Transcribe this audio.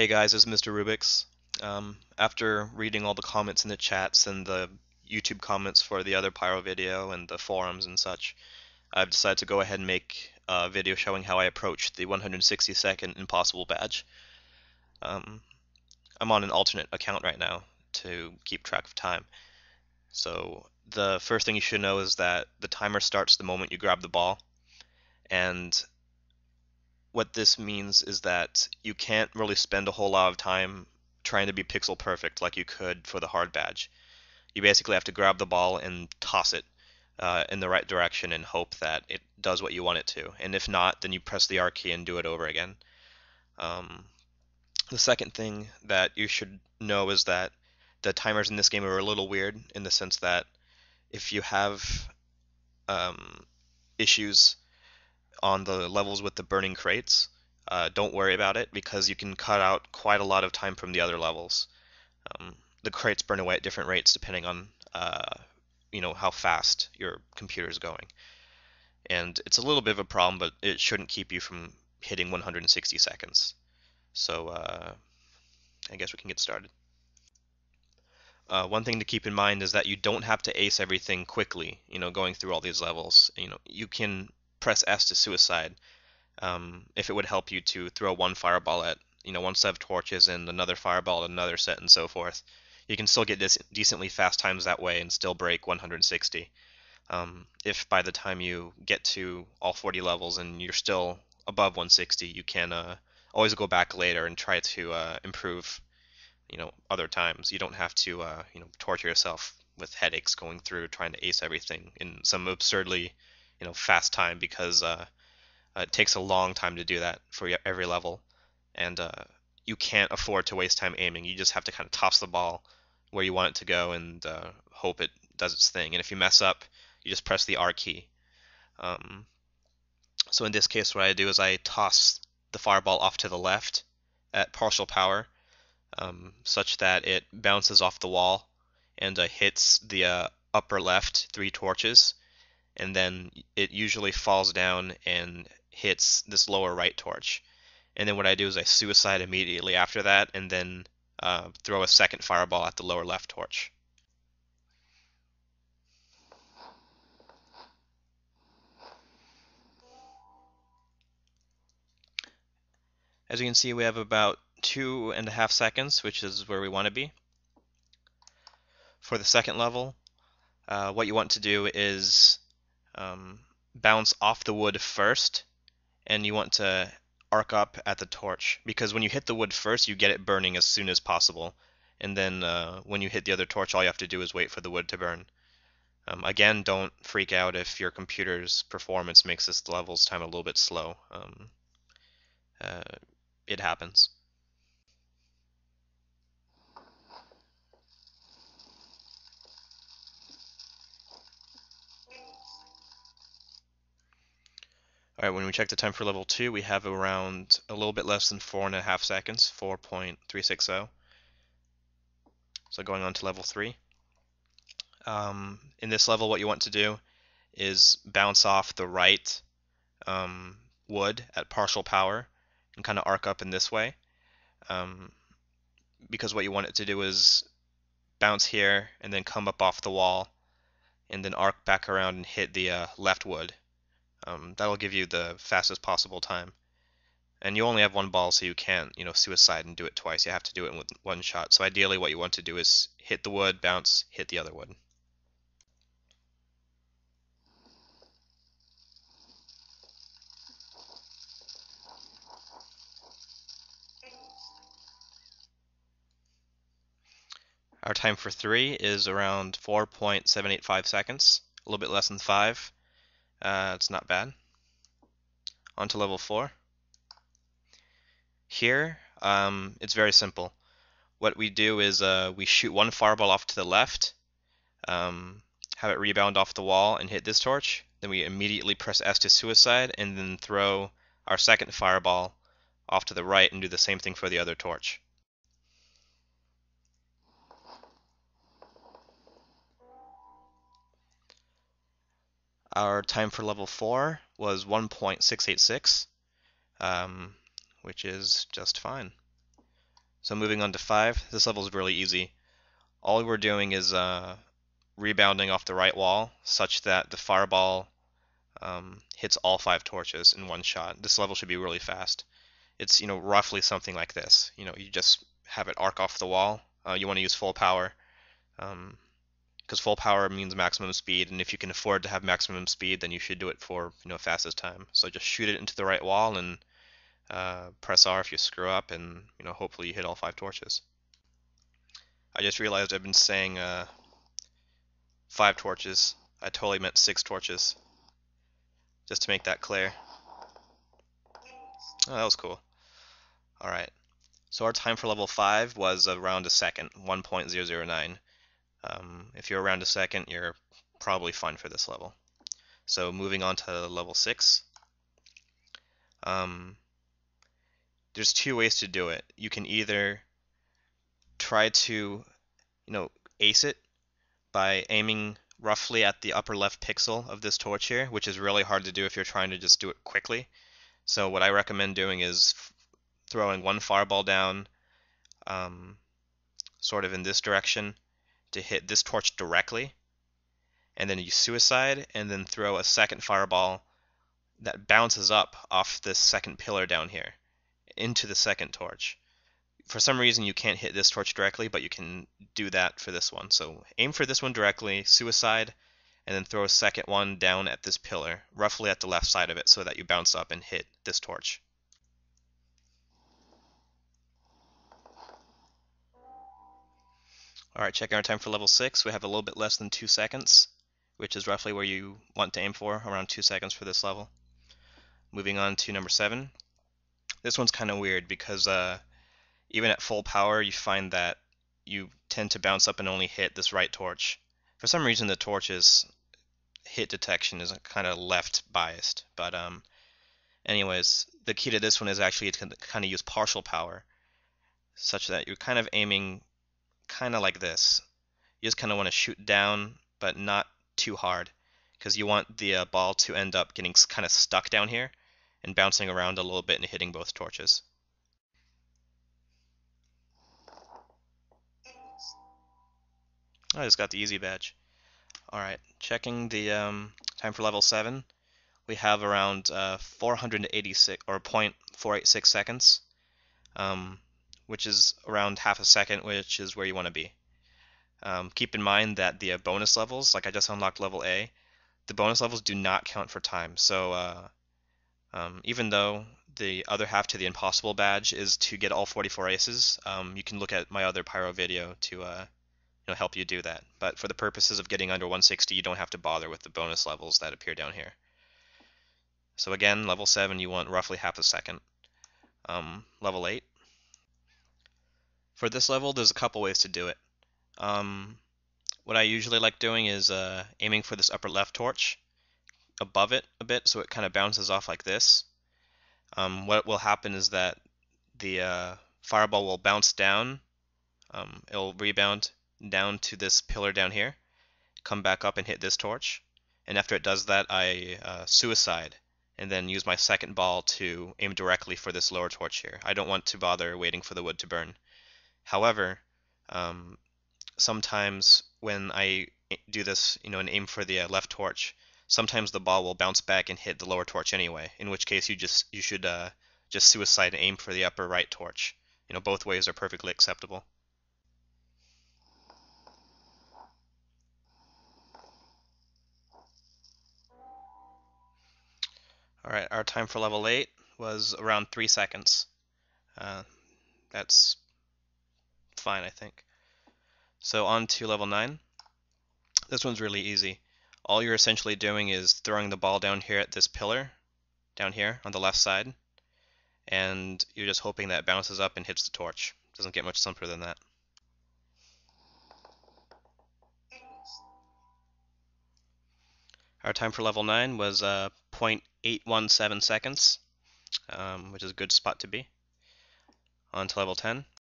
Hey guys, this is Mr. Rubik's. After reading all the comments in the chats and the YouTube comments for the other Pyro video and the forums and such, I've decided to go ahead and make a video showing how I approach the 160-second impossible badge. Um, I'm on an alternate account right now to keep track of time. So the first thing you should know is that the timer starts the moment you grab the ball, and what this means is that you can't really spend a whole lot of time trying to be pixel perfect like you could for the hard badge. You basically have to grab the ball and toss it in the right direction and hope that it does what you want it to. And if not, then you press the R key and do it over again. Um, the second thing that you should know is that the timers in this game are a little weird in the sense that if you have um, issues on the levels with the burning crates, don't worry about it because you can cut out quite a lot of time from the other levels. Um, the crates burn away at different rates depending on how fast your computer is going, and it's a little bit of a problem, but it shouldn't keep you from hitting 160 seconds. So I guess we can get started. One thing to keep in mind is that you don't have to ace everything quickly. Going through all these levels, you can press S to suicide if it would help you to throw one fireball at one set of torches and another fireball at another set and so forth. You can still get decently fast times that way and still break 160. If by the time you get to all 40 levels and you're still above 160, you can always go back later and try to improve other times. You don't have to torture yourself with headaches going through trying to ace everything in some absurdly fast time because it takes a long time to do that for every level, and you can't afford to waste time aiming. You just have to kind of toss the ball where you want it to go and hope it does its thing. And if you mess up, you just press the R key. Um, so in this case, what I do is I toss the fireball off to the left at partial power, such that it bounces off the wall and hits the upper left three torches, and then it usually falls down and hits this lower right torch. And then what I do is I suicide immediately after that, and then throw a second fireball at the lower left torch. As you can see, we have about 2.5 seconds, which is where we want to be. For the second level, what you want to do is bounce off the wood first, and you want to arc up at the torch, because when you hit the wood first, you get it burning as soon as possible, and then when you hit the other torch, all you have to do is wait for the wood to burn. Again, don't freak out if your computer's performance makes this level's time a little bit slow. Uh, it happens. Alright, when we check the time for level 2, we have around a little bit less than 4.5 seconds, 4.360. So going on to level 3. In this level, what you want to do is bounce off the right wood at partial power and kind of arc up in this way. Because what you want it to do is bounce here and then come up off the wall and then arc back around and hit the left wood. That'll give you the fastest possible time. And you only have one ball, so you can't, suicide and do it twice. You have to do it in one shot. So ideally, what you want to do is hit the wood, bounce, hit the other wood. Our time for 3 is around 4.785 seconds, a little bit less than 5. It's not bad. On to level 4. Here, it's very simple. What we do is we shoot one fireball off to the left, have it rebound off the wall and hit this torch. Then we immediately press S to suicide and then throw our second fireball off to the right and do the same thing for the other torch. Our time for level 4 was 1.686, which is just fine. So moving on to 5, this level is really easy. All we're doing is rebounding off the right wall such that the fireball hits all 5 torches in one shot. This level should be really fast. It's roughly something like this. You just have it arc off the wall. You want to use full power, because full power means maximum speed, and if you can afford to have maximum speed, then you should do it for fastest time. So just shoot it into the right wall and press R if you screw up, and hopefully you hit all 5 torches. I just realized I've been saying 5 torches. I totally meant 6 torches. Just to make that clear. Oh, that was cool. Alright, so our time for level 5 was around a second, 1.009. If you're around a second, you're probably fine for this level. So moving on to level 6. There's 2 ways to do it. You can either try to, ace it by aiming roughly at the upper left pixel of this torch here, which is really hard to do if you're trying to just do it quickly. So what I recommend doing is throwing one fireball down sort of in this direction to hit this torch directly, and then you suicide and then throw a second fireball that bounces up off this second pillar down here into the second torch. For some reason you can't hit this torch directly, but you can do that for this one. So aim for this one directly, suicide, and then throw a second one down at this pillar, roughly at the left side of it, so that you bounce up and hit this torch. Alright, checking our time for level 6, we have a little bit less than 2 seconds, which is roughly where you want to aim for, around 2 seconds for this level. Moving on to number 7. This one's kind of weird because even at full power you find that you tend to bounce up and only hit this right torch. For some reason the torch's hit detection is kind of left biased, but anyways, the key to this one is actually to kind of use partial power, such that you're kind of aiming kind of like this. You just kind of want to shoot down, but not too hard, because you want the ball to end up getting kind of stuck down here and bouncing around a little bit and hitting both torches. I just got the easy badge. Alright, checking the time for level 7. We have around 486 or 0.486 seconds, which is around half a second, which is where you want to be. Keep in mind that the bonus levels, like I just unlocked level A, the bonus levels do not count for time. So even though the other half to the impossible badge is to get all 44 aces, you can look at my other Pyro video to help you do that. But for the purposes of getting under 160, you don't have to bother with the bonus levels that appear down here. So again, level 7, you want roughly half a second. Level 8. For this level, there's a couple ways to do it. What I usually like doing is aiming for this upper left torch above it a bit, so it kind of bounces off like this. What will happen is that the fireball will bounce down. It'll rebound down to this pillar down here, come back up and hit this torch, and after it does that, I suicide and then use my second ball to aim directly for this lower torch here. I don't want to bother waiting for the wood to burn. However, sometimes when I do this, and aim for the left torch, sometimes the ball will bounce back and hit the lower torch anyway, in which case you should just suicide and aim for the upper right torch. Both ways are perfectly acceptable. Alright, our time for level 8 was around 3 seconds. That's fine, I think. So on to level 9. This one's really easy. All you're essentially doing is throwing the ball down here at this pillar, down here on the left side, and you're just hoping that it bounces up and hits the torch. Doesn't get much simpler than that. Our time for level 9 was 0.817 seconds, which is a good spot to be. On to level 10.